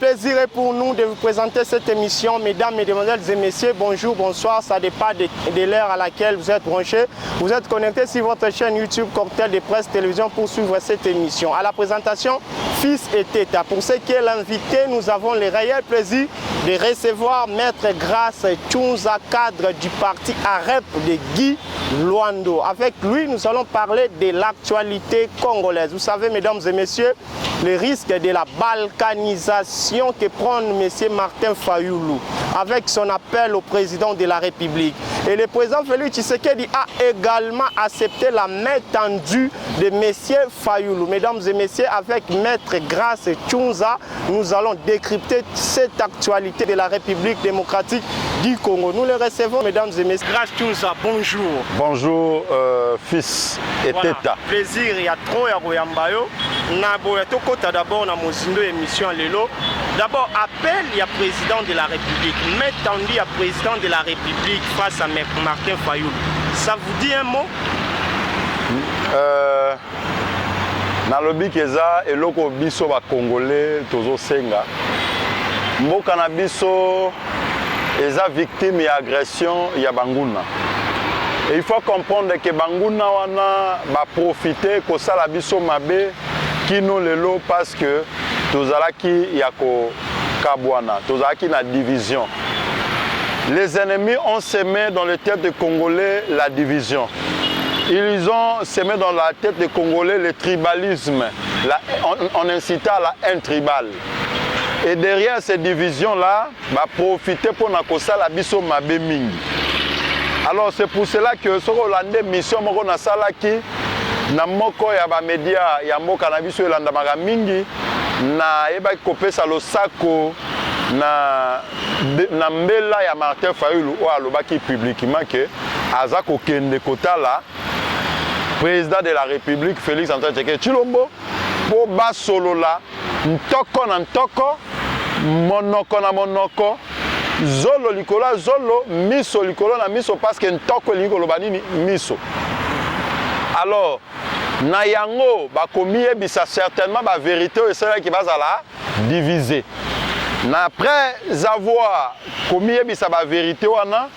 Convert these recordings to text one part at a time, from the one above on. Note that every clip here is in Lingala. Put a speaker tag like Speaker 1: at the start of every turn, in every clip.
Speaker 1: plaisir est pour nous de vous présenter cette émission. Mesdames, Mesdemoiselles et Messieurs, bonjour, bonsoir. Ça dépend de l'heure à laquelle vous êtes branchés. Vous êtes connectés sur votre chaîne YouTube Cocktail de Presse Télévision pour suivre cette émission. À la présentation, Fils et Teta. Pour ce qui est l'invité, nous avons le réel plaisir de recevoir Maître Grace Tchounza, cadre du parti AREP de Guy Luando. Avec lui, nous allons parler de l'actualité congolaise. Vous savez, mesdames et messieurs, le risque de la balkanisation que prend M. Martin Fayoulou avec son appel au président de la République. Et le président Félix Tshisekedi a également accepté la main tendue de M. Fayoulou. Mesdames et messieurs, avec Maître Grace Tchounza, nous allons décrypter cette actualité de la République démocratique du Congo. Nous le recevons, mesdames et messieurs. Grace Tchounza, bonjour.
Speaker 2: Bonjour, Fils et
Speaker 1: voilà.
Speaker 2: Teta.
Speaker 1: Plaisir, il y a trop à Royambayo. D'abord, on a mon émission Lelo. D'abord, appel, il y a président de la République. Mais tendu, il y a président de la République face à Martin Fayoulou. Ça vous dit un mot?
Speaker 2: Nalobi keza eloko biso ba Congolais tozo senga. Mboka na biso eza victime ya agression ya banguna. Et il faut comprendre que banguna wana ba profiter ko sala biso mabe kino lelo parce que tozalaki ya ko kabwana, tozalaki na division. Les ennemis ont semé dans les têtes des Congolais la division. Ils ont semé dans la tête des Congolais le tribalisme, en incitant à la haine tribale. Et derrière ces divisions-là, va profiter pour nakosa la biso mabe mingi. Alors c'est pour cela que ce Hollandais mission moko na salaki na moko ya ba média ya mboka na biso elanda maka mingi na eba kopesa losako na mbela ya Martin Fayoulou o alobaki publiquement que aza kokende kotala président de la République Félix Antoine Tshisekedi Tshilombo po basolola ntoko na ntoko, monoko na monoko, zolo likola zolo, miso likolo na miso, parce que ntoko likolo banini miso. Alors na yango bakomi ebisa certainement ba vérité et celle qui va la diviser. Après avoir commis ebisa ba vérité wana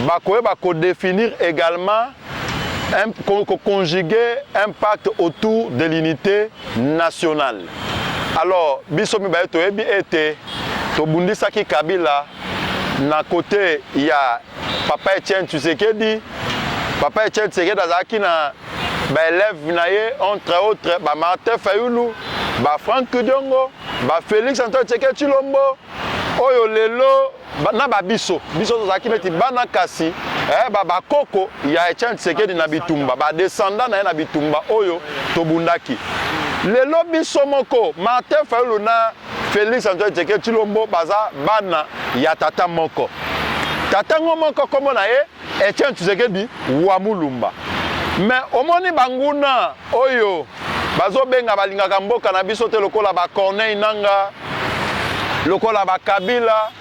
Speaker 2: bakoye bako définir également conjuguer un pacte autour de l'unité nationale. Alors biso mi ba to ebi ete to bundisa ki Kabila na côté il y a Papa Etienne Tshisekedi. Papa Etienne Tshisekedi azaki na ba élève naye entre autres ba Martin Fayoulou, ba Franck Kudiongo, ba Félix Antoine Tshisekedi Tshilombo, oyo lelo na ba biso tozaki neti bana kasi ba koko ya Etienne Tshisekedi na bitumba, ba descendant na bitumba oyo tobundaki. Lelo biso moko Martin Fayoulou na Félix Antoine Tshisekedi Tshilombo baza bana ya tata moko. Tata moko komo na ye Etienne Tshisekedi wa Mulumba. Mais omoni banguna oyo bazo benga balingaka mboka na biso te lokola ba Corneille Nanga, lokola ba Kabila,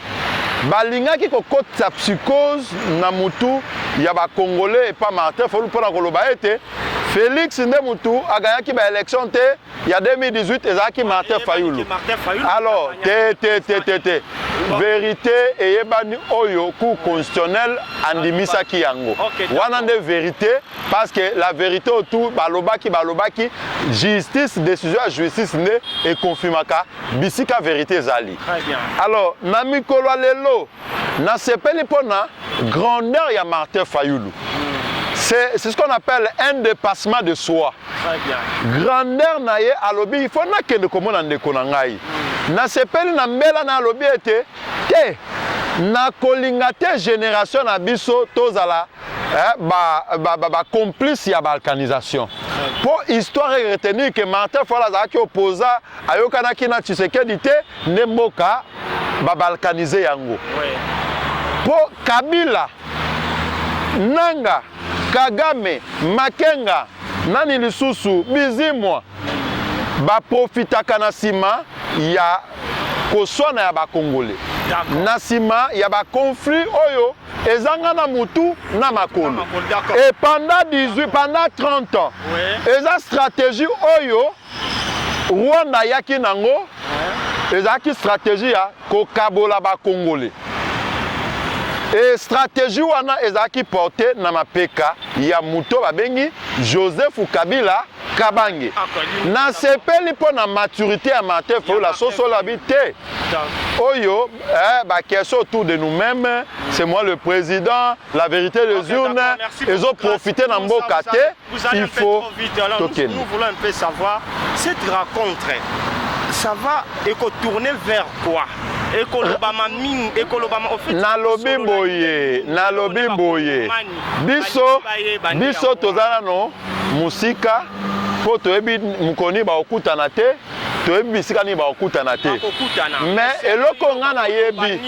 Speaker 2: balingaki kokota psychose na mutu ya ba Congolais et pas Martin Fayoulou pona koloba ete Félix nde mutu agayaki ba élection te ya 2018 ezaki Martin Fayoulou. Alors te vérité et yebani oyo cour constitutionnel andimisaki yango. Wana nde vérité parce que la vérité autour balobaki justice décision à justice ne et confirmaka bisika vérité zali.
Speaker 1: Très bien.
Speaker 2: Alors na mikolo lelo na sepeli pona grandeur ya Martin Fayoulou. C'est ce qu'on appelle un dépassement de soi.
Speaker 1: Très bien.
Speaker 2: Grandeur na ye alobi il faut na kende komona ndeko na ngai. Na sepeli na mbela na alobi ete te na kolinga te génération na biso tozala ba complice ya balkanisation. Pour histoire retenir que Martin Fayoulou azaki opposa ayokanaki na Tshisekedi te ne mboka ba balkaniser yango. Pour Kabila, Nanga, Kagame, Makenga, nani lisusu, Bizimwa, ba profitaka na sima ya koswana ya ba Congolais. Na sima ya ba conflit oyo ezanga na mutu na makolo. Et pendant 30 ans, eza stratégie oyo Rwanda yaki nango ezalaki stratégie ya kokabola ba Congolais. Et stratégie wana ezalaki porté na mapeka ya muto babengi Joseph Kabila Kabange. Na sepeli po na maturité ya Martin Fayulu soso labité. Oyo, bah, question autour de nous-mêmes, c'est moi le président, la vérité des urnes, ils ont profité dans mon côté, il faut token.
Speaker 1: Nous voulons un peu savoir, cette rencontre, ça va tourner vers quoi?
Speaker 2: Nalobi boye. Biso tozala no musika po toyebi mukoni ba okutana te. Bisika ni ba okutana te. Mais eloko nga na yebi.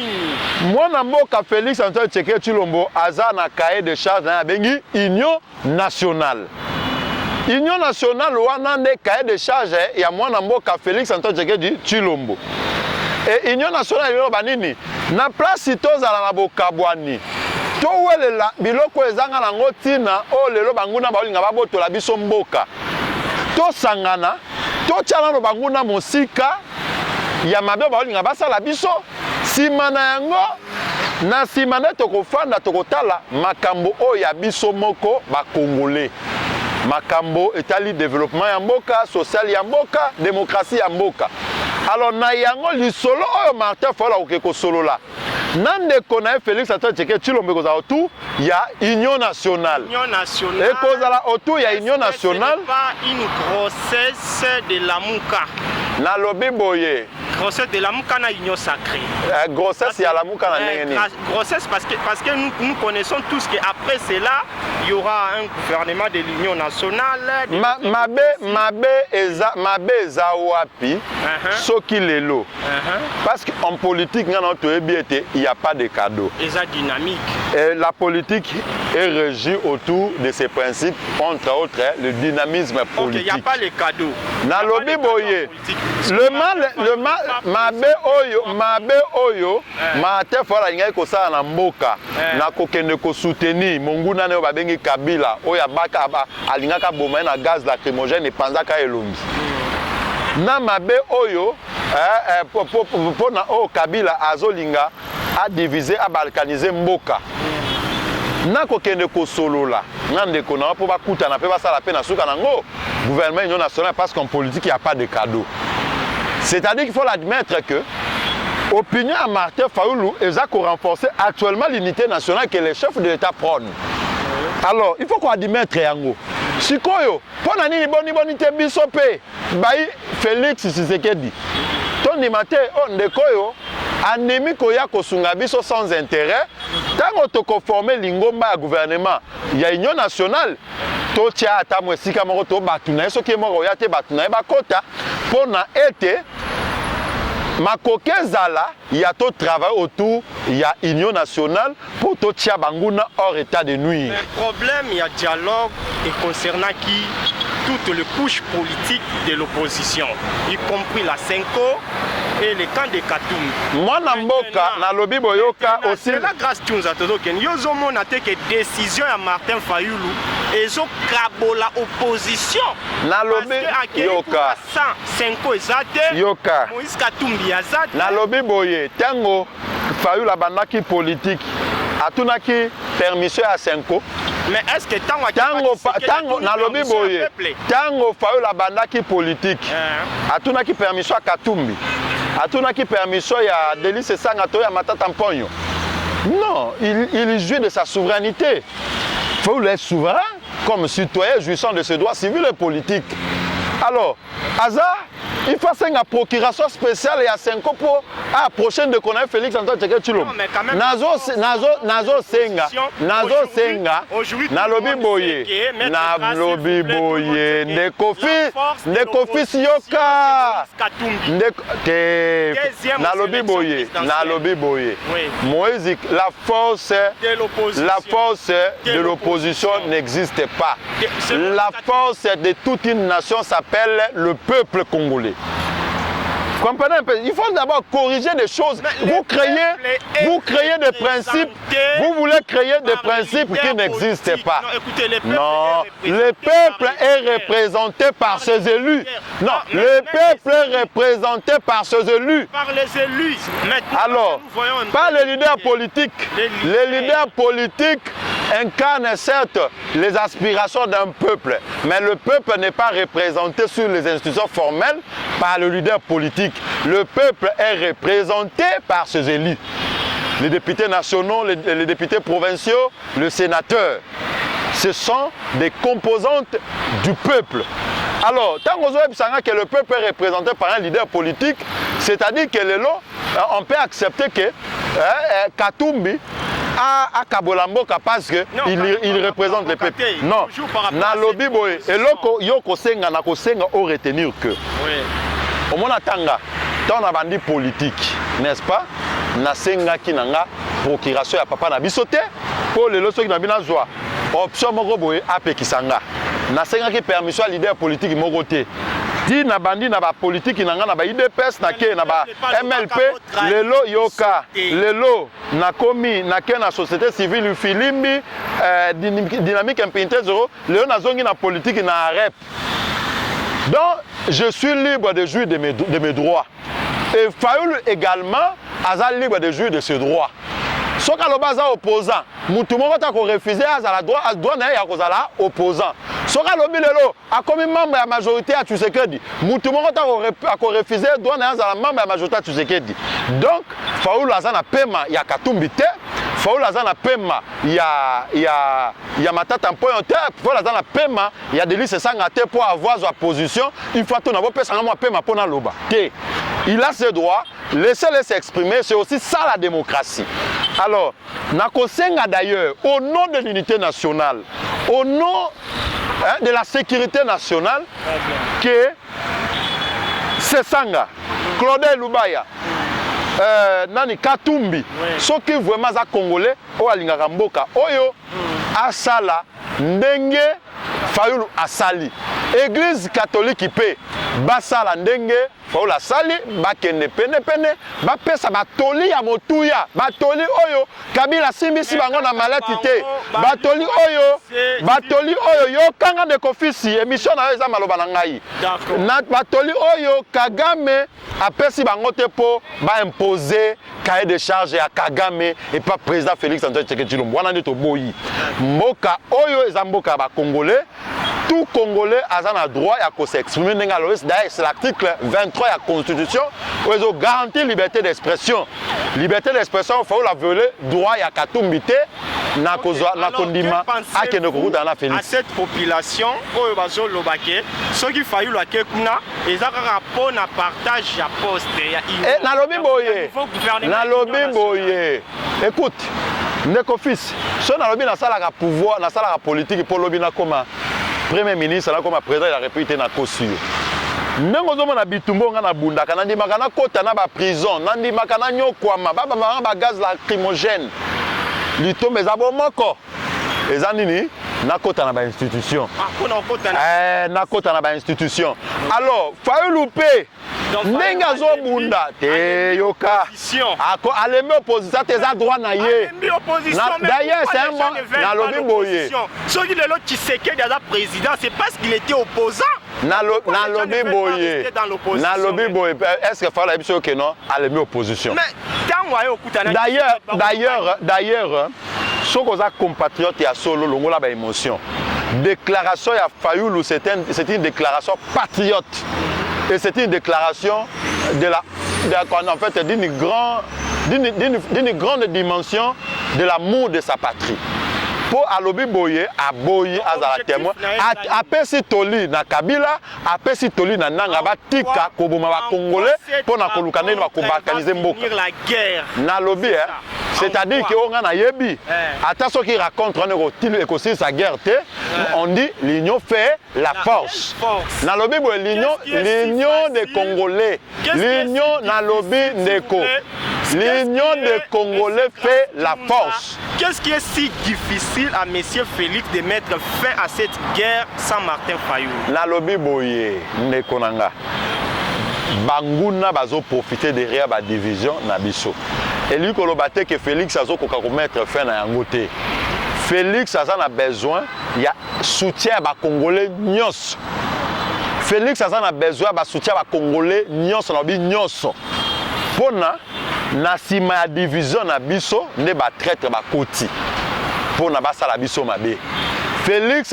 Speaker 2: Mwana mboka Félix Antoine Tshisekedi Tshilombo aza na cahier de charge na bengi Union nationale. Union nationale wana nde cahier de charge ya mwana mboka Félix Antoine Tshisekedi Tshilombo. Et Union nationale yo banini na place tozala na bokabwani. To welela biloko ezanga na ngotina o lelo banguna baolinga babotola biso mboka. To sangana to tchala no banguna mosika ya mabe baolinga basala biso sima na yango na sima na tokofanda tokotala makambo o ya biso moko ba Congolais. Makambo etali développement ya mboka, social ya mboka, démocratie ya mboka. Alors na yango lisolo oyo Martin Fayulu okeko solola. Nande kona Félix Antoine Tshisekedi Tshilombo kozala autour ya Union nationale.
Speaker 1: Union nationale.
Speaker 2: Et kozala autour ya Union nationale.
Speaker 1: Ce n'est pas une grossesse de la Mouka.
Speaker 2: Na lobi boye.
Speaker 1: Grossesse de la Mouka na union sacrée.
Speaker 2: Grossesse ya la Mouka na nengeni.
Speaker 1: Grossesse parce que nous connaissons tous qu'après cela, il y aura un gouvernement de l'Union nationale.
Speaker 2: Mabe eza wapi soki lelo. Parce qu'en politique, il n'y a pas de cadeau.
Speaker 1: Dynamique.
Speaker 2: Et la politique est régie autour de ces principes, entre autres le dynamisme politique.
Speaker 1: Il n'y a pas les cadeaux.
Speaker 2: Na lobi boye. Le mal, mabe oyo, Martin Fayulu ingai kosala na mboka, na kokende ko soutenir monguna ne babengi Kabila, oya baka alingaka boma na gaz lacrymogène et panzaka elongi. Na mabe oyo, pour na o Kabila azolinga a diviser, a balkaniser mboka. Na kokende ko solola, ngande kona po bakuta na pe basala pe na suka nango, gouvernement union nationale parce qu'en politique il n'y a pas de cadeau. C'est-à-dire qu'il faut l'admettre que l'opinion à Martin Fayulu est à renforcer actuellement l'unité nationale que les chefs de l'État prônent. Alors, il faut qu'on admette yango. Sikoyo, pour nani bonité bisope, bayi Félix Tshisekedi. Ton dimate on ndekoyo anemi koya kosunga biso sans intérêt. Tango toko former lingomba à gouvernement, il y a union nationale. To tia ata mwesika moko to batuna soki moko ya te batuna ba kota pona été makoke zala ya to travail autour il y a union nationale pour to tia banguna hors état de nuire.
Speaker 1: Le problème il y a dialogue et concernant qui toutes les couches politiques de l'opposition, y compris la Senko et les camps de Katoum.
Speaker 2: Moi na mboka na lobi boyoka aussi
Speaker 1: la grâce tunza tozoken yozo mona te que décision ya Martin Fayulu ezo kabola opposition
Speaker 2: na lobi yoka
Speaker 1: Senko ezate
Speaker 2: yoka
Speaker 1: Moïse Katumbi azate
Speaker 2: na lobi boye tango Fayulu abandaki politique atunaki permission à Senko.
Speaker 1: Mais est-ce que
Speaker 2: tango na lobi boye tango Fayulu abandaki politique atunaki permission à Katumbi atunaki permission ya Délice Sanga to ya Matata Mponyo. Non, il jouit de sa souveraineté. Fayulu est souverain comme citoyen jouissant de ses droits civils et politiques. Alors, Aza, il faut faire une procuration spéciale et à 5 ans pour la prochaine de connaître Félix Antoine Tshisekedi Tshilombo. Nazo senga, na lobi boye, Nekofi yoka, na lobi boye, Moïse, la force de l'opposition n'existe pas. La force de toute une nation s'appelle le peuple congolais. Comprenez un peu. Il faut d'abord corriger des choses. Vous créez des principes. Vous voulez créer des principes qui n'existent pas. Non, le peuple est représenté par ses élus. Non, le peuple est représenté par ses élus.
Speaker 1: Par les élus.
Speaker 2: Alors, pas les leaders politiques. Les leaders politiques incarnent certes les aspirations d'un peuple, mais le peuple n'est pas représenté sur les institutions formelles par le leader politique. Le peuple est représenté par ses élus. Les députés nationaux, les députés provinciaux, le sénateur. Ce sont des composantes du peuple. Alors, tant que le peuple est représenté par un leader politique, c'est-à-dire que on peut accepter que Katumbi a Kabolamboka parce qu'il représente le peuple. Non, na lobby boy. Et loko yoko senga na kosenga au retenir que. Au mona tanga, tant na bandi politique, n'est-ce pas? Na senga kinanga procuration ya papa na bisote pour le loso qui na bina joie. Option moko boy apekisanga. Na senga ki permission à leader politique moko te. Di na bandi na ba politique nanga na ba IDPS na ke na ba MLP lelo yoka lelo na komi na ke na société civile filimbi dynamique impinté zéro lelo na zongi na politique na rep. Donc je suis libre de jouir de mes droits. Et Fayoulou également a libre de jouir de ses droits. Si le baza opposant, mutu moko ta ko refuser azala droit na ya kozala opposant. Si le lelo a comme membre de la majorité à Tshisekedi, mutu moko ta ko refuser droit na azala membre de la majorité à Tshisekedi. Donc Fayoulou azana pema ya Katumbi te, Fayoulou azana pema ya Matata Mpoyo te, Fayoulou azana pema ya Delis Sanga te pour avoir sa position, il faut tout n'avoir pesa ngamo pema pona loba. Te. Il a ses droits, laissez-les s'exprimer, c'est aussi ça la démocratie. Alors, Nakosenga d'ailleurs, au nom de l'unité nationale, au nom de la sécurité nationale, que Sesanga, Claudel Lubaya, Nani Katumbi, ceux qui vraiment sont congolais, ou Alingaka Mboka, Oyo, Asala, Ndenge, Fayoulou Asali. Église catholique paie, Basala Ndenge, Fayoulou Asali, Bakende Pene Pene, Bapesa Batoli ya Motuya, Batoli Oyo, Kabila Simbisi Bango na Malatite, Batoli Oyo, Yo Kanga de Kofisi, émission na Eza Maloba na Ngai. Batoli Oyo, Kagame, Apesi Bango Tepo, ba imposer cahier de charge à Kagame et pas président Félix Antoine Tshisekedi Tshilombo. Wana ndeto boyi. Mboka Oyo eza mboka ba Congolais. Tout Congolais a un droit à s'exprimer. C'est l'article 23 de la Constitution où ils ont garanti liberté d'expression. Liberté d'expression, il faut la violer, droit à Katumbite, à
Speaker 1: cette population, ceux qui faillent la Kekuna, ils ont un rapport à partage à poste.
Speaker 2: Écoute, Nekofis, si on a la salle à pouvoir, la salle à politique pour l'obina comme Premier ministre, comme président de la République, na Kosio. Nengo na bitumbo nga na bundaka nandi makana kota na ba prison nandi makana nyokwama ba gaz lacrymogène litombe za bomoko eza nini na kota na ba institution na kota na ba institution. Alors Fayoulou pe ndenga zo bunda te yoka ako alemi opposition te za droit na ye d'ailleurs c'est un bon na lobi boye
Speaker 1: ceux qui de l'autre Tshisekedi a président c'est parce qu'il était opposant.
Speaker 2: Na lobby boye. Est-ce que Fayoulou a dit que non? À la opposition. D'ailleurs, ce que les compatriotes et solo longola ba émotion. Déclaration à Fayoulou, c'est une déclaration patriote. Et c'est une déclaration d'une grande dimension de l'amour de sa patrie. Pour alobi boye aboyi azala témoin apesi toli na Kabila apesi toli na nanga batika koboma ba congolais pour na koluka nene ba kobalkaniser mboka na lobi c'est-à-dire que on a yebi ata ceux qui racontent on est aussi sa guerre on dit l'union fait la force na lobi boye l'union des Congolais l'union na lobi ndeko l'union des Congolais fait la force.
Speaker 1: Qu'est-ce qui est si difficile à M. Félix de mettre fin à cette guerre sans Martin Fayoulou?
Speaker 2: Na lobi boye nekonanga. banguna bazo profiter derrière ba division na biso. Et lui kolobate que Félix azo koka ko mettre fin na yango te. Félix a besoin il y a soutien ba congolais nyos. Félix a besoin ba soutien ba congolais nyos na bi nyos. Pona na sima ya division na biso ne ba traître ba koti. Pona ba sala biso mabe. Félix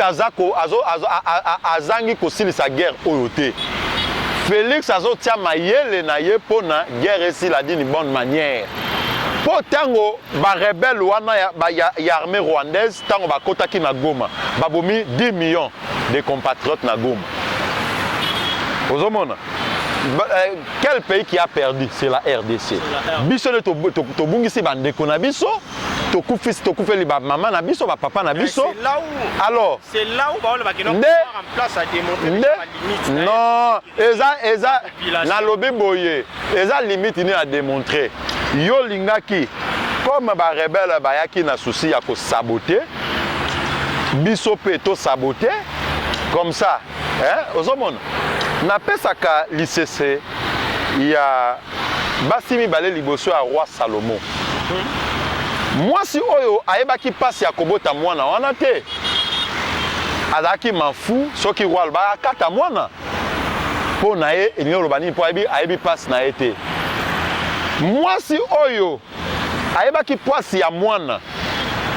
Speaker 2: azangi kosilisa guerre oyo te. Félix azotia mayele na ye pona guerre esi la d'une bonne manière. Po tango ba rebelle wana ya armée rwandaise tango ba kotaki na Goma, ba bomi 10 millions de compatriotes na Goma. Ozomona. Quel pays qui a perdu? C'est la RDC. Biso ne to bungisi bandeko na biso, to kufeli ba maman na biso, ba papa na biso. Alors,
Speaker 1: c'est là où on va en place à démontrer la limite.
Speaker 2: Non, eza na lobi boye. Eza limite ni à démontrer. Yo lingaki comme ba rebelle ba yaki na souci ya ko saboter. Biso pe to saboter comme ça, hein? Ozomona. Na pesaka l'ICC, il y a Basimi Balé Liboso à Roi Salomon. Moi si oyo aeba ki passe ya kobota mwana wana te. Azaki manfu soki roi ba kata mwana. Po na ye elingo lobani po ayebi passe na été. Moi si oyo aeba ki passe ya mwana.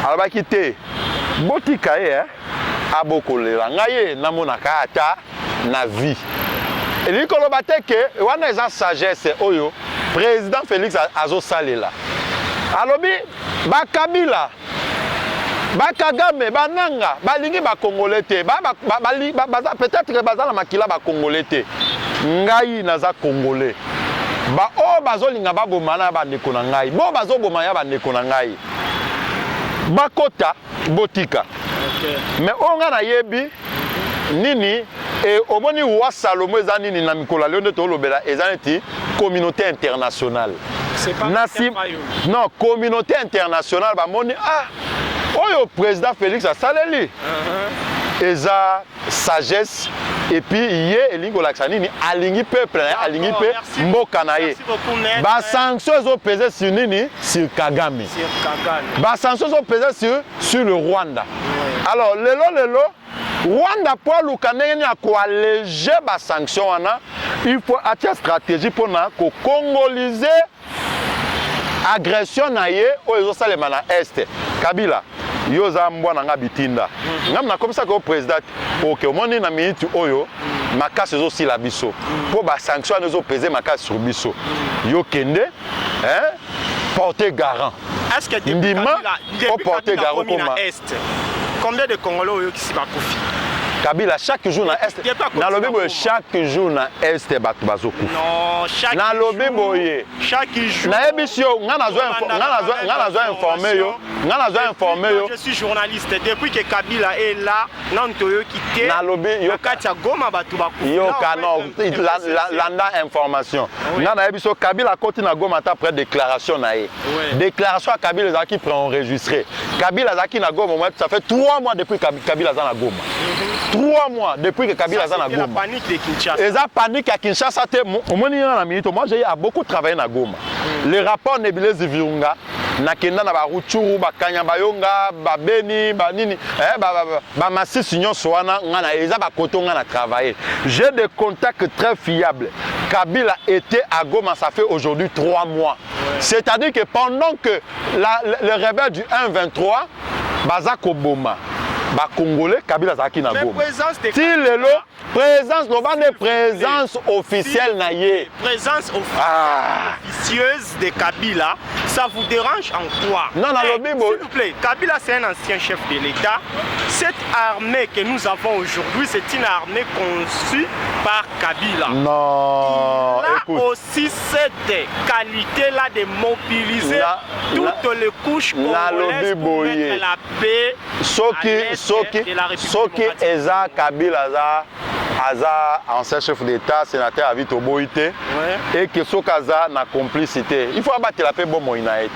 Speaker 2: Alobaki te. Botika ye abokolela ngaye namona kata na vie. Et lui kolobate que wana eza sagesse oyo président Félix azo salela. Alobi ba Kabila ba Kagame ba Nanga balingi ba Congolais te peut-être que bazala makila ba Congolais te. Ngai naza Congolais. Ba o bazolinga ba bomana ba ndeko na ngai. Bo bazo bomaya ba ndeko na ngai. Bakota botika. Okay. Mais onga na yebi nini et au moni wa Salomon ezani ni na mikola leonde to lobela ezaneti communauté internationale.
Speaker 1: C'est pas
Speaker 2: non, communauté internationale ba moni oyo président Félix a saleli. Eza sagesse et puis yé elingo laksani ni alingi peuple alingi pe mboka na ye. Ba sanctions ont pesé sur nini sur Kagame. Ba sanctions ont pesé sur le Rwanda. Ouais. Alors lelo Rwanda pour l'Ukraine a quoi alléger ba sanction wana, il faut atia stratégie pour na ko congoliser agression na ye oyo salema na est. Kabila yoza mbwana nga bitinda. Ngamna comme ça que président OK omoni na minute oyo makasi zo sila biso. Pour ba sanction zo peser makasi sur biso. Yo kende hein porter garant.
Speaker 1: Est-ce que depuis porter garant comme est? Combien de Congolais oyo qui bakufi?
Speaker 2: Kabila chaque jour na est na lobi boye chaque jour na est batu bazoku
Speaker 1: non chaque
Speaker 2: na lobi boye
Speaker 1: chaque jour
Speaker 2: na ebisio ngana zo informer yo
Speaker 1: je suis journaliste depuis que Kabila est là nantoyo quitté
Speaker 2: na lobi yo
Speaker 1: katia goma batu bakufi
Speaker 2: yo canon landa information ngana ebisio Kabila koti na goma ta après déclaration na ye déclaration à Kabila zaki préenregistré Kabila zaki na goma ça fait 3 mois depuis Kabila za na goma 3 mois depuis que Kabila a na Goma.
Speaker 1: La panique de Kinshasa.
Speaker 2: Et la panique à Kinshasa, moi j'ai beaucoup travaillé na Goma. Les rapports Nebulez Virunga, nakenda na baruchuru bakanya bayonga babeni banini ba masisi nyonso wana ngana eza ba koto ngana travailler. J'ai des contacts très fiables. Kabila était à Goma, ça fait aujourd'hui 3 mois. C'est-à-dire que pendant que le rebelle du 1-23 Bazako Boma ba Congolais Kabila zaki na Goma. Si lelo présence présence officielle na ye.
Speaker 1: Présence officieuse de Kabila, ça vous dérange en quoi?
Speaker 2: Non, s'il
Speaker 1: vous plaît, Kabila c'est un ancien chef de l'État. Cette armée que nous avons aujourd'hui, c'est une armée conçue par Kabila.
Speaker 2: Non.
Speaker 1: Il a aussi cette qualité-là de mobiliser toutes les couches congolaises pour mettre la paix.
Speaker 2: Soki eza Kabila aza ancien chef d'État, sénateur Avito Boïté, et que Sokaza na complicité. Il faut abattre la paix bon moïnaït.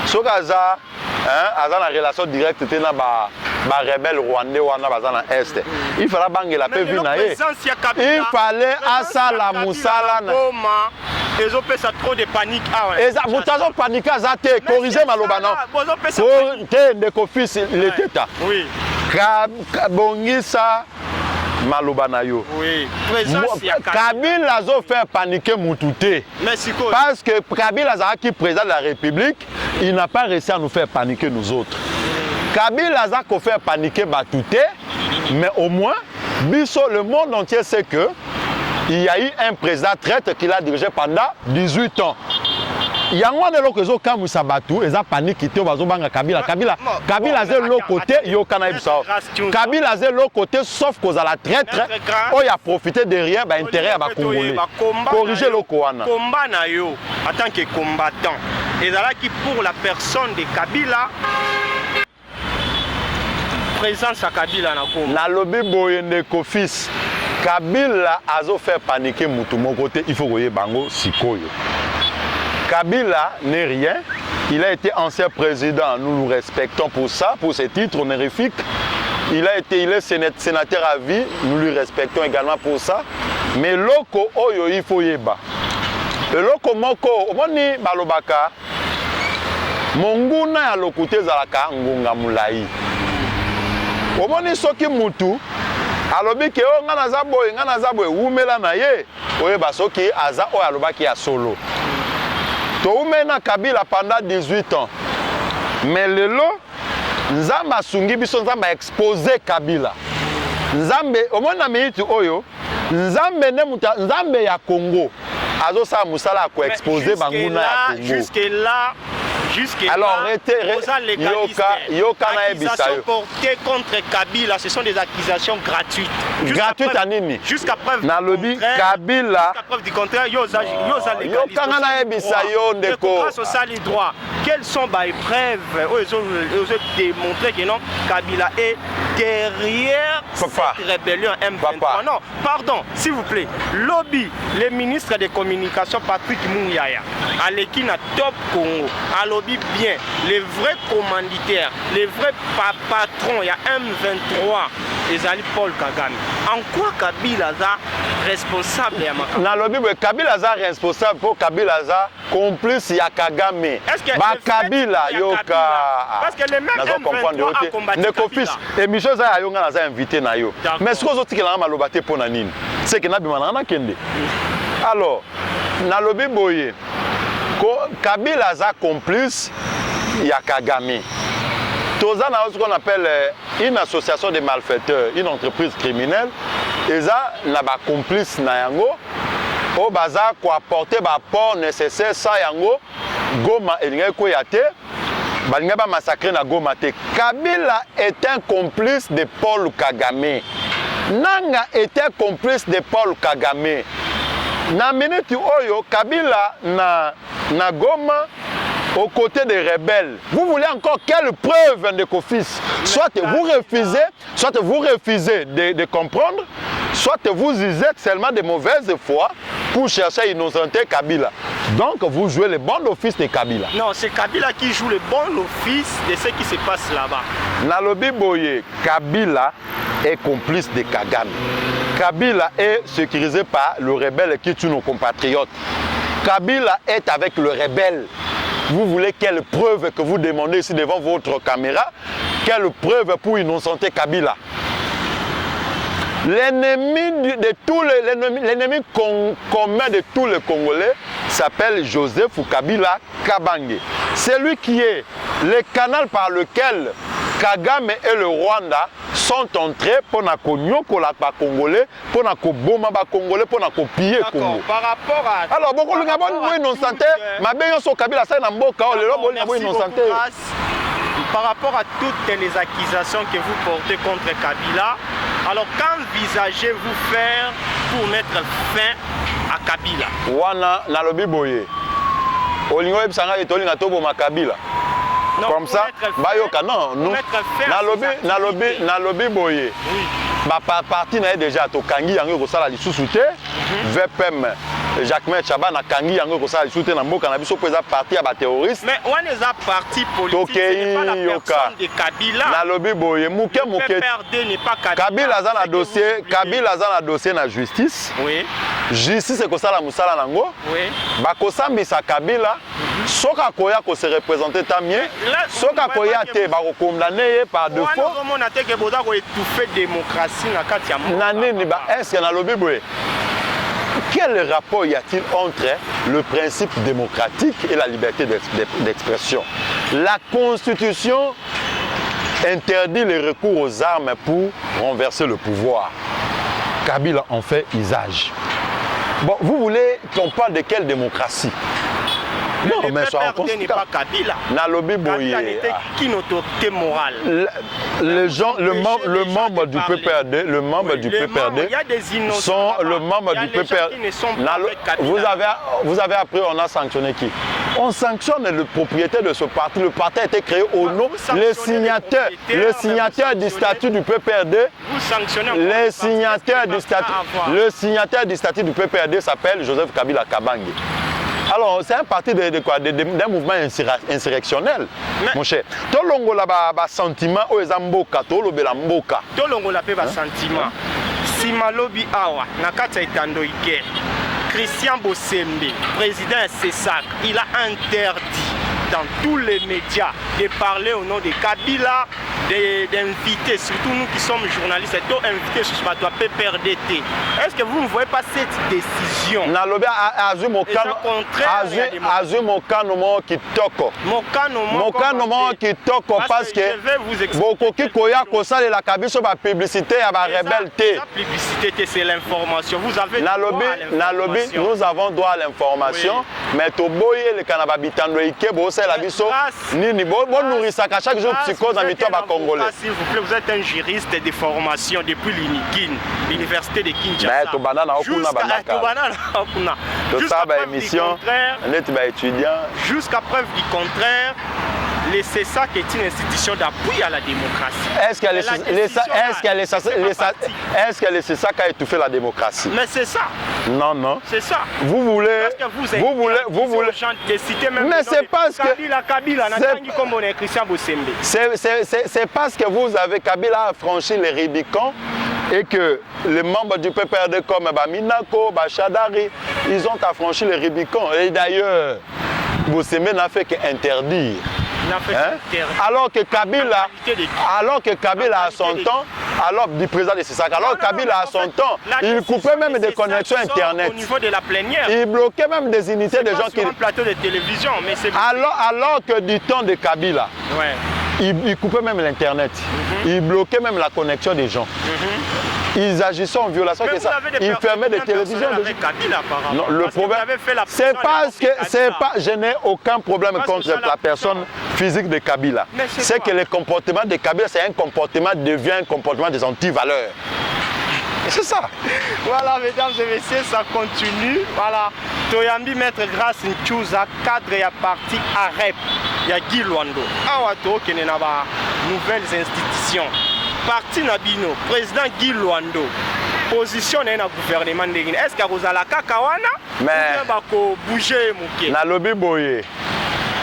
Speaker 2: Sokaza, aza na relation directe na ba rebelle rwandais wana baza na est. Il fallait banger la paix vina ye. Il fallait asala musala na
Speaker 1: ils ont fait ça trop de panique.
Speaker 2: Et ça vous avez paniqué à te corriger maloba non. Pour te ndeko fils le teta.
Speaker 1: Oui.
Speaker 2: Bongisa maloba na yo.
Speaker 1: Oui.
Speaker 2: Kabila a fait paniquer Moutouté. Parce que Kabila qui est président de la République, il n'a pas réussi à nous faire paniquer nous autres. Kabila a fait paniquer Batouté, mais au moins, le monde entier sait que il y a eu un président traître qui l'a dirigé pendant 18 ans. Il y a un autre qui a paniqué, ils ont paniqué, ils ont Kabila. Kabila c'est l'autre côté, il y a Kabila c'est l'autre côté, sauf qu'on a la traître, il a profité derrière l'intérêt à la Congolais. Corriger le Koana.
Speaker 1: Combat en tant que combattant. Et là qui pour la personne de Kabila, présence à Kabila na Congo.
Speaker 2: Na lobby boyende kofis. Kabila a fait paniquer Moutou mon côté, il faut voyer bango sikoyo. Kabila n'est rien. Il a été ancien président, nous nous respectons pour ça, pour ses titres honorifiques. Il est sénateur à vie, nous lui respectons également pour ça. Mais loko oyo il faut yeba. Le loko moko, omoni balobaka. Monguna ya lokute zalaka ngunga mulai. Omoni soki mutu alobi ke o ngana za boy umela na ye oyeba soki aza o alobaki ya solo. To umena Kabila pendant 18 ans. Mais lelo Nzamba asungi biso Nzamba exposé Kabila. Nzambe omona meiti oyo Nzambe ne muta Nzambe ya Congo. Azo sa musala ko exposer banguna ya Congo.
Speaker 1: Alors,
Speaker 2: yoka na
Speaker 1: accusations portées contre Kabila, ce sont des accusations gratuites.
Speaker 2: Gratuites à Nini.
Speaker 1: Jusqu'à preuve
Speaker 2: na lobby Kabila.
Speaker 1: Jusqu'à preuve du contraire, yoka na ebisa yo ndeko. Grâce aux les droits. Quelles sont les preuves ils ont démontré que non Kabila est derrière cette rébellion M23. Non, pardon, s'il vous plaît. Lobby, le ministre des Communications Patrick Mouyaya, à l'équipe Top Congo, à lobby bien, les vrais commanditaires, les vrais patrons, il y a M23, et Ali Paul Kagame. En quoi Kabila est responsable?
Speaker 2: Dans le lobby, Kabila est responsable pour Kabila est complice ya Kagame.
Speaker 1: Est-ce que
Speaker 2: Kabila yoka
Speaker 1: parce que les mêmes M23 a combattu Kabila.
Speaker 2: Et Michel Zaya yonga na invité na yo. Mais ce que vous avez malobate pour nanine, c'est que na bimana na kende. Alors, na lobby boye Kabila est complice ya Kagame. Tozana ce qu'on appelle une association de malfaiteurs, une entreprise criminelle, et ça n'a pas complice na yango. Au bazar quoi apporter ba port nécessaire ça yango Goma elinga ko yate balinga ba massacrer na Goma te. Kabila est un complice de Paul Kagame. Nanga était complice de Paul Kagame. Na minute oyo Kabila na Goma aux côtés des rebelles. Vous voulez encore quelle preuve de Kofis? Soit vous refusez de comprendre, soit vous êtes seulement de mauvaise foi pour chercher à innocenter Kabila. Donc vous jouez le bon office de Kabila.
Speaker 1: Non, c'est Kabila qui joue le bon office de ce qui se passe là-bas.
Speaker 2: Nalobi Boye, Kabila est complice de Kagame. Kabila est sécurisé par le rebelle qui tue nos compatriotes. Kabila est avec le rebelle. Vous voulez quelle preuve que vous demandez ici devant votre caméra? Quelle preuve pour innocenter Kabila? L'ennemi commun de tous les Congolais s'appelle Joseph Kabila Kabange. C'est lui qui est le canal par lequel Kagame et le Rwanda sont entrés pour na konyoko la Congolais, pour na koboma ba Congolais, pour na piller Congo.
Speaker 1: Par rapport à
Speaker 2: alors beaucoup le Gabon vous innocenté, ma bien so Kabila ça na mboka le lobo na innocenté.
Speaker 1: Par rapport à toutes les accusations que vous portez contre Kabila, alors qu'envisagez-vous faire pour mettre fin à Kabila?
Speaker 2: Wana na lobi boye. Olingo ebsanga etolinga tobo ma Kabila.
Speaker 1: Non,
Speaker 2: comme ça, bayoka non, nous, na lobby boye.
Speaker 1: Oui.
Speaker 2: parti na déjà to kangi yango ko sala lisusu te VPM Jacquemain Tchaba na kangi yango ko sala lisusu te na mboka na biso ko eza parti ya ba terroriste
Speaker 1: mais on est un parti politique c'est pas la personne de Kabila
Speaker 2: na lobi boye muke
Speaker 1: PPRD n'est pas
Speaker 2: Kabila za na dossier Kabila za na dossier na justice
Speaker 1: oui
Speaker 2: justice ko sala musala nango
Speaker 1: oui
Speaker 2: ba ko sambisa Kabila soka koya ko se représenter tant mieux soka koya te ba ko condamner par défaut
Speaker 1: on a te que boza ko étouffer démocratie na kati ya
Speaker 2: na nini ba est-ce que na lobi boye quel rapport y a-t-il entre le principe démocratique et la liberté d'expression? La Constitution interdit les recours aux armes pour renverser le pouvoir. Kabila en fait usage. Bon, vous voulez qu'on parle de quelle démocratie?
Speaker 1: Non, mais ça n'est pas Kabila.
Speaker 2: Nalobi Boye.
Speaker 1: Kabila n'était qu'une autorité morale.
Speaker 2: Le membre du PPRD, le membre du PPRD sont le membre du PPRD. Vous avez appris, on a sanctionné qui? On sanctionne le propriétaire de ce parti. Le parti a été créé au nom, le signataire du statut du PPRD.
Speaker 1: Vous sanctionnez
Speaker 2: le signataire du statut du PPRD s'appelle Joseph Kabila Kabange. Alors, c'est un parti d'un mouvement insurrectionnel, mon cher. Tolongo la ba sentiment o ezamboka tolo bela mboka.
Speaker 1: Tolongo la pe ba sentiment. Si malobi awa nakata itando ike. Christian Bossembe, président CESAC, il a interdit dans tous les médias de parler au nom de Kabila, d'inviter, surtout nous qui sommes journalistes, et d'inviter sur ce PPRDT. Est-ce que vous ne voyez pas cette décision?
Speaker 2: Nalobi Azumokano Kitoko. Mokano Kitoko parce que beaucoup qui koya kosale la kabiso ba publicité à ba rebelle té.
Speaker 1: La publicité c'est l'information. Vous avez
Speaker 2: Nalobi nous avons droit à l'information, mais to boye le kanaba bitando ike bo la biso nini bo nourrissa chaque jour psychose en mito ba congolais.
Speaker 1: S'il vous plaît, vous êtes un juriste de formation depuis l'université de Kinshasa.
Speaker 2: Mais to banana okuna banaka. Jusqu'à preuve du contraire,
Speaker 1: jusqu'à preuve du contraire, le CESAC est une institution d'appui à la démocratie.
Speaker 2: Est-ce que le CESAC a étouffé la démocratie?
Speaker 1: Mais c'est ça.
Speaker 2: Non, non.
Speaker 1: C'est ça.
Speaker 2: Vous voulez. Vous voulez.
Speaker 1: Mais
Speaker 2: c'est parce que.
Speaker 1: C'est
Speaker 2: parce que vous avez Kabila franchi les Rubicon et que les membres du PPRD comme Minako, Chadari, ils ont affranchi les Rubicon. Et d'ailleurs, Bossembe n'a fait qu'interdire. Alors que Kabila a son temps, alors du président de CESAC, alors Kabila a son temps, il coupait même des connexions internet.
Speaker 1: Au niveau de la plénière.
Speaker 2: Il bloquait même des unités de gens qui.
Speaker 1: Un plateau de télévision, mais c'est.
Speaker 2: Alors que du temps de Kabila, il coupait même l'internet. Il bloquait même la connexion des gens. Ils agissaient en violation de ça. Ils fermaient des télévisions. Non, le problème, c'est parce que je n'ai aucun problème contre la personne physique de Kabila. C'est que le comportement de Kabila, c'est un comportement devient un comportement des antivaleurs. C'est ça.
Speaker 1: Voilà, mesdames et messieurs, ça continue. Voilà. Toyambi Maître Grâce Nchouza, cadre et parti AREP. Il y a Guy Luando. Awato, qui est dans nouvelles institutions. Parti Nabino, président Guy Luando. Position dans le gouvernement. Est-ce que vous avez la Kakawana?
Speaker 2: Mais.
Speaker 1: Bouger Mouké.
Speaker 2: Na lobby boye.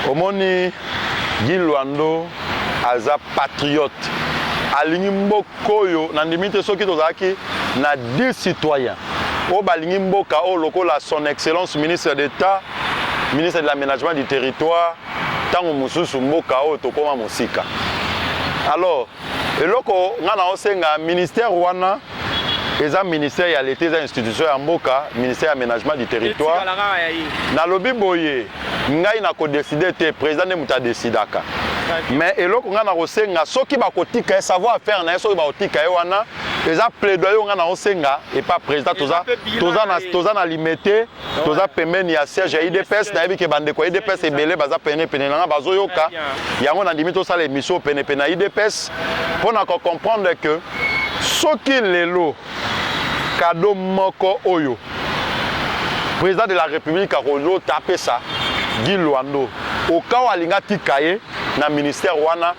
Speaker 2: Omoni Guy Luando, aza patriote. Alingi mbokoyo na ndimite soki tozaki na 10 citoyens o balingi mboka o lokola son excellence ministre d'État, ministre de l'aménagement du territoire, tango mususu mboka o tokoma musika. Alors eloko ngana osenga ministère wana eza ministère ya l'été za institution ya mboka, ministère aménagement du territoire. Na lobi boye ngai na ko décider te président ne muta décidaka. Mais eloko ngana osenga soki bakotika savoir faire na soki bakotika e wana eza plaidoyer ngana osenga et pas président toza na limité toza pembeni ya siège ya IDPS na yebi ke bandeko IDPS ebele baza pene na bazoyoka yango na limité osala émission pene na IDPS pour na comprendre que soki lelo cadeau moko oyo président de la République a rolo tapé ça Guy Luando au cas où alinga tikaye na ministère wana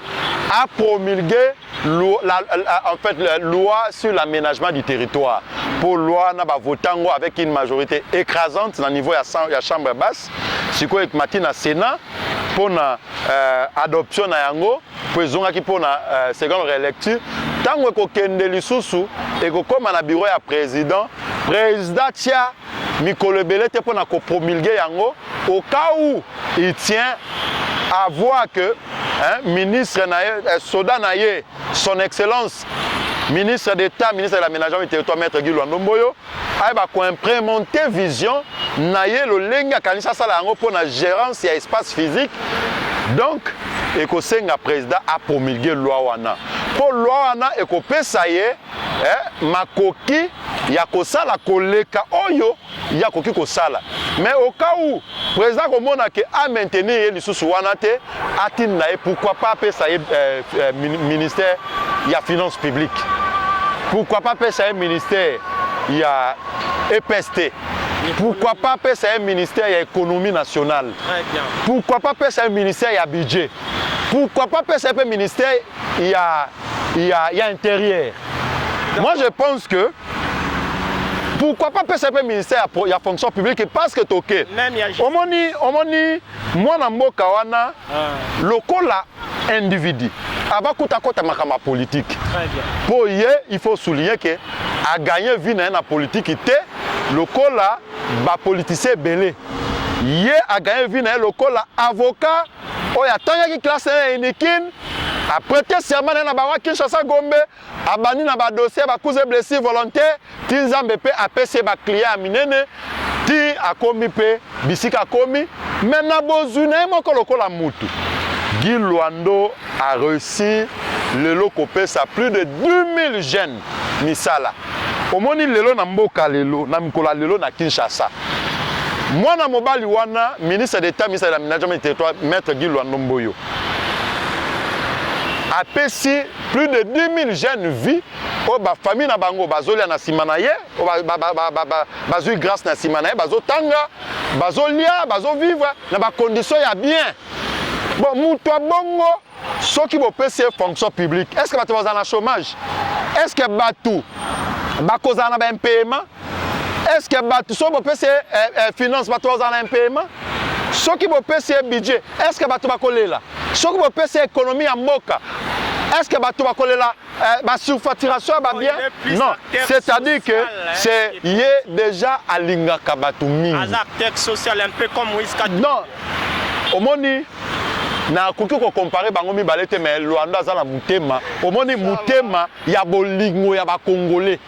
Speaker 2: a promulgué la loi sur l'aménagement du territoire. Pour loi na ba votango avec une majorité écrasante na niveau ya chambre basse. Siko ek matina Sénat pour na adoption na yango pour ezongaki pour na seconde relecture. Tango ko kende lisusu et ko koma na bureau ya président tia mikolo ebele te pour na ko promulguer yango au cas où il tient à voir que ministre Soda Naye, son excellence, ministre d'État, ministre de l'aménagement du territoire, maître Guy Luando Mboyo, a implémenté vision Naye le lenga kanisa sala yango pour la gérance et espace physique. Donc, Ekosenga président a promulgué loi wana. Pour loi wana ekopesa ye makoki ya kosala koleka oyo ya koki kosala. Mais au cas où président komona ke a maintenir lisusu wana te atinda ye pourquoi pas pesa ye ministère ya finances publiques. Pourquoi pas pesa ye ministère ya EPST. Pourquoi pas pesa un ministère ya économie nationale? Très bien. Pourquoi pas pesa un ministère ya budget? Pourquoi pas pesa un ministère ya intérieur? Moi je pense que pourquoi pas pesa un ministère ya fonction publique parce que toke. Omoni moi na mboka wana lokola individu abakuta kota makama politique. Très bien. Pour y il faut souligner que a gagné vie na politique té lokola ba politicien belé yé a gagné vie na lokola avocat oya tanya ki classe unikin a prêté serment na ba wa Kinshasa Gombe abani na ba dossier ba cause blessure volontaire ti nzambe pe apese ba client minene ti akomi pe bisika komi maintenant bozuna moko lokola mutu Guy Luando a réussi le lokopesa plus de 2000 jeunes misala. Omoni lelo na mboka lelo na mikola lelo na Kinshasa. Mwana mobali wana ministre d'État ministre de l'aménagement du territoire maître Guy Luando Mboyo a pesi plus de 10 000 jeunes vies au ba famille na bango bazolia na simanaye bazui grâce na simanaye bazotanga bazolia bazovivre na ba conditions ya bien. Bon muto bongo soki bo pesi fonction publique est-ce que bato bazana chômage? Est-ce que bato bakozana ba paiement? Est-ce que bato so bo pesi finance bato bazana paiement? Soki bo pesi budget est-ce que bato bakolela? Soki bo pesi économie ya mboka est-ce que bato bakolela ba surfacturation ba bien? Non, c'est-à-dire que c'est déjà alingaka bato mingi.
Speaker 1: Acteur social un peu comme Wiska.
Speaker 2: Non. Omoni na koki ko comparer bango mibale te mais Luando azala mutema omoni mutema ya bolingo ya ba congolais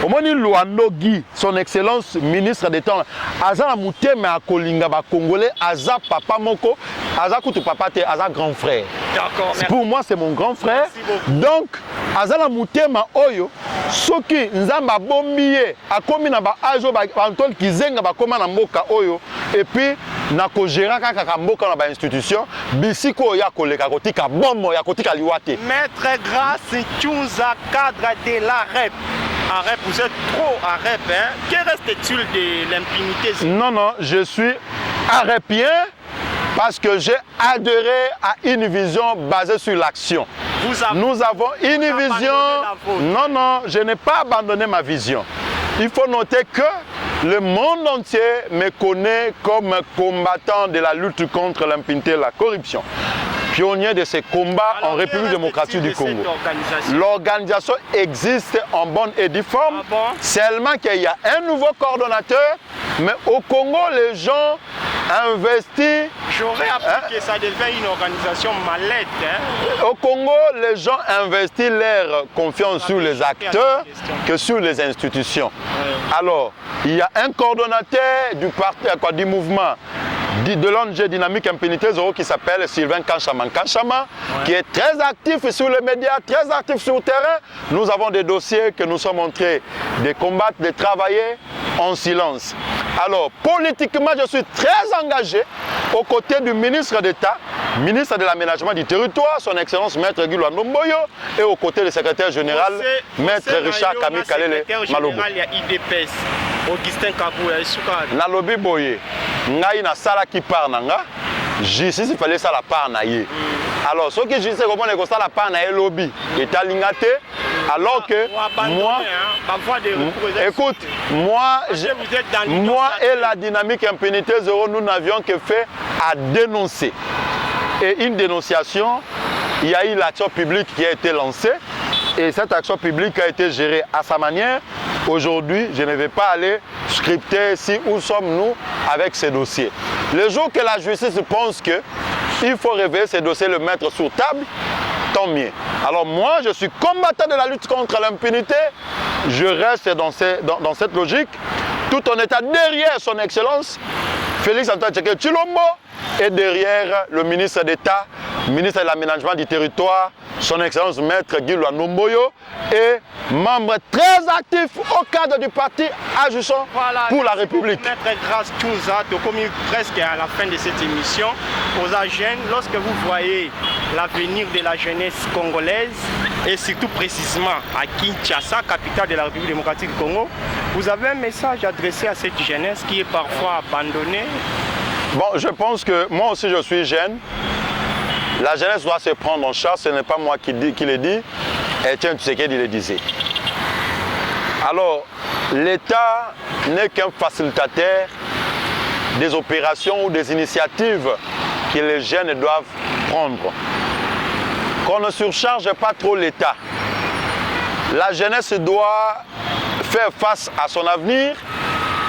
Speaker 2: omoni Luando Guy son excellence ministre d'État azala mutema ya kolinga ba congolais aza papa moko aza kutu papa te aza grand frère. D'accord. Pour moi c'est mon grand frère. Donc azala mutema oyo soki nzamba bombiye akomi na ba ajo ba Antoine Kizenga ba koma na mboka oyo et puis na ko gérer kaka mboka na ba institution bisiko ya koleka kotika bomo ya kotika liwate.
Speaker 1: Maître Grace Tchunza cadre de la REP. REP, vous êtes trop REP, hein? Que reste-t-il de l'impunité?
Speaker 2: Non, je suis REPien parce que j'ai adhéré à une vision basée sur l'action. Nous avons une vision. Non, je n'ai pas abandonné ma vision. Il faut noter que le monde entier me connaît comme combattant de la lutte contre l'impunité et la corruption. Pionnier de ces combats en République démocratique du Congo. L'organisation existe en bonne et due forme, seulement qu'il y a un nouveau coordonnateur, mais au Congo, les gens investissent.
Speaker 1: J'aurais appris que ça devient une organisation mallette. Hein?
Speaker 2: Au Congo, les gens investissent leur confiance sur les acteurs que sur les institutions. Alors, il y a un coordonnateur du mouvement de l'ONG Dynamique Impunité Zéro qui s'appelle Sylvain Kanchama, qui est très actif sur les médias, très actif sur le terrain. Nous avons des dossiers que nous sommes en train de combattre, de travailler en silence. Alors, politiquement, je suis très engagé aux côtés du ministre d'État, ministre de l'Aménagement du Territoire, son Excellence Maître Guy Luando Mboyo, et aux côtés du secrétaire général, Maître Richard Kami Kalele Malobo.
Speaker 1: Augustin Kabouya,
Speaker 2: Nalobi Boye, ngai na sala ki par nanga, justice il fallait ça la part naïe. Alors ce que je sais comment on est ça la part naïe lobby et talingate alors que moi écoute moi et la dynamique impunité zéro nous n'avions que fait à dénoncer et une dénonciation il y a eu l'action publique qui a été lancée et cette action publique a été gérée à sa manière. Aujourd'hui, je ne vais pas aller scripter si où sommes-nous avec ces dossiers. Le jour que la justice pense qu'il faut réveiller ces dossiers, le mettre sur table, tant mieux. Alors moi, je suis combattant de la lutte contre l'impunité. Je reste dans cette logique, tout en étant derrière son Excellence, Félix Antoine Tshisekedi Tshilombo, et derrière le ministre d'État, ministre de l'Aménagement du Territoire, son Excellence Maître Guy Luanomboyo et membre très actif au cadre du parti Agissons pour la République.
Speaker 1: Maître Grace Touza, comme presque à la fin de cette émission, aux jeunes, lorsque vous voyez l'avenir de la jeunesse congolaise et surtout précisément à Kinshasa, capitale de la République démocratique du Congo, vous avez un message adressé à cette jeunesse qui est parfois abandonnée?
Speaker 2: Bon, je pense que moi aussi je suis jeune. La jeunesse doit se prendre en charge, ce n'est pas moi qui le dis, Etienne Tshisekedi le disait. Alors, l'État n'est qu'un facilitateur des opérations ou des initiatives que les jeunes doivent prendre. Qu'on ne surcharge pas trop l'État. La jeunesse doit faire face à son avenir.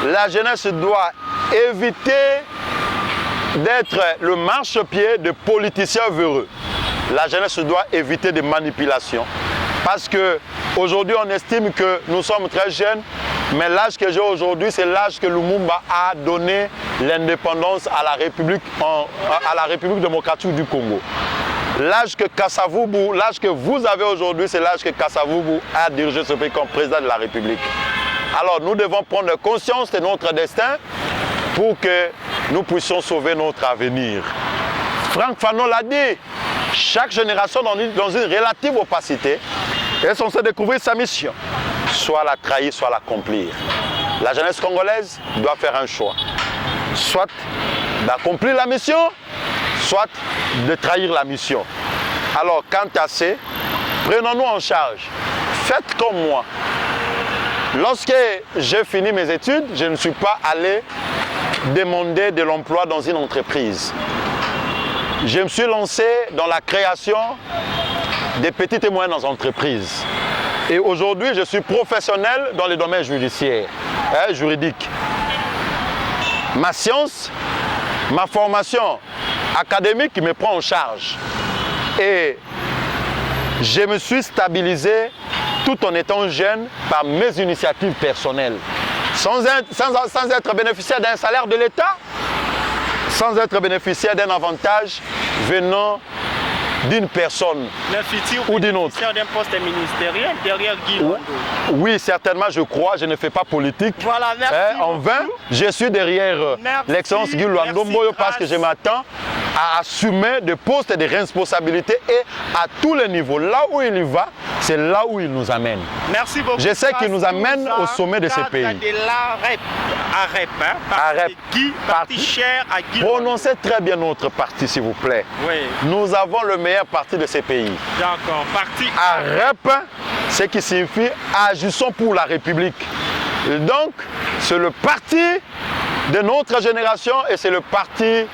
Speaker 2: La jeunesse doit éviter d'être le marchepied de politiciens véreux. La jeunesse doit éviter des manipulations. Parce qu'aujourd'hui, on estime que nous sommes très jeunes, mais l'âge que j'ai aujourd'hui, c'est l'âge que Lumumba a donné l'indépendance à la République démocratique du Congo. L'âge que Kasavubu, l'âge que vous avez aujourd'hui, c'est l'âge que Kasavubu a dirigé ce pays comme président de la République. Alors nous devons prendre conscience de notre destin pour que nous puissions sauver notre avenir. Franck Fanon l'a dit, chaque génération dans une relative opacité est censée découvrir sa mission, soit la trahir, soit l'accomplir. La jeunesse congolaise doit faire un choix, soit d'accomplir la mission, soit de trahir la mission. Alors quant à ça, prenons-nous en charge, faites comme moi. Lorsque j'ai fini mes études, je ne suis pas allé demander de l'emploi dans une entreprise. Je me suis lancé dans la création des petites et moyennes entreprises. Et aujourd'hui, je suis professionnel dans le domaine judiciaire, juridique. Ma science, ma formation académique me prend en charge. Et je me suis stabilisé tout en étant jeune par mes initiatives personnelles. Sans être bénéficiaire d'un salaire de l'État, sans être bénéficiaire d'un avantage venant d'une personne ou d'une autre.
Speaker 1: D'un poste ministériel derrière Guy Luando.
Speaker 2: Oui, certainement, je crois, je ne fais pas politique.
Speaker 1: Voilà, merci.
Speaker 2: En vain, je suis derrière l'excellence Guy Luando parce que je m'attends à assumer des postes de responsabilité et à tous les niveaux. Là où il y va, c'est là où il nous amène.
Speaker 1: Merci beaucoup.
Speaker 2: Je sais qu'il nous amène au sommet de ce pays.
Speaker 1: Parti cher à Guy Luando.
Speaker 2: Prononcez très bien notre parti, s'il vous plaît.
Speaker 1: Oui.
Speaker 2: Nous avons le meilleur parti de ce pays.
Speaker 1: D'accord. Parti
Speaker 2: AREP, ce qui signifie Agissons pour la République. Et donc, c'est le parti de notre génération et c'est le parti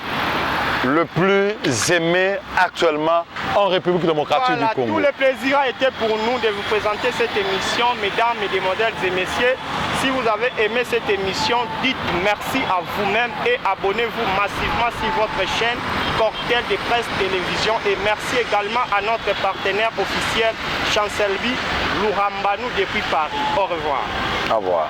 Speaker 2: le plus aimé actuellement en République démocratique du Congo.
Speaker 1: Tout le plaisir a été pour nous de vous présenter cette émission, mesdames, mesdemoiselles et messieurs. Si vous avez aimé cette émission, dites merci à vous-même et abonnez-vous massivement sur votre chaîne Cocktail de Presse Télévision. Et merci également à notre partenaire officiel, Chancellerie Lurambanou depuis Paris. Au revoir.
Speaker 2: Au revoir.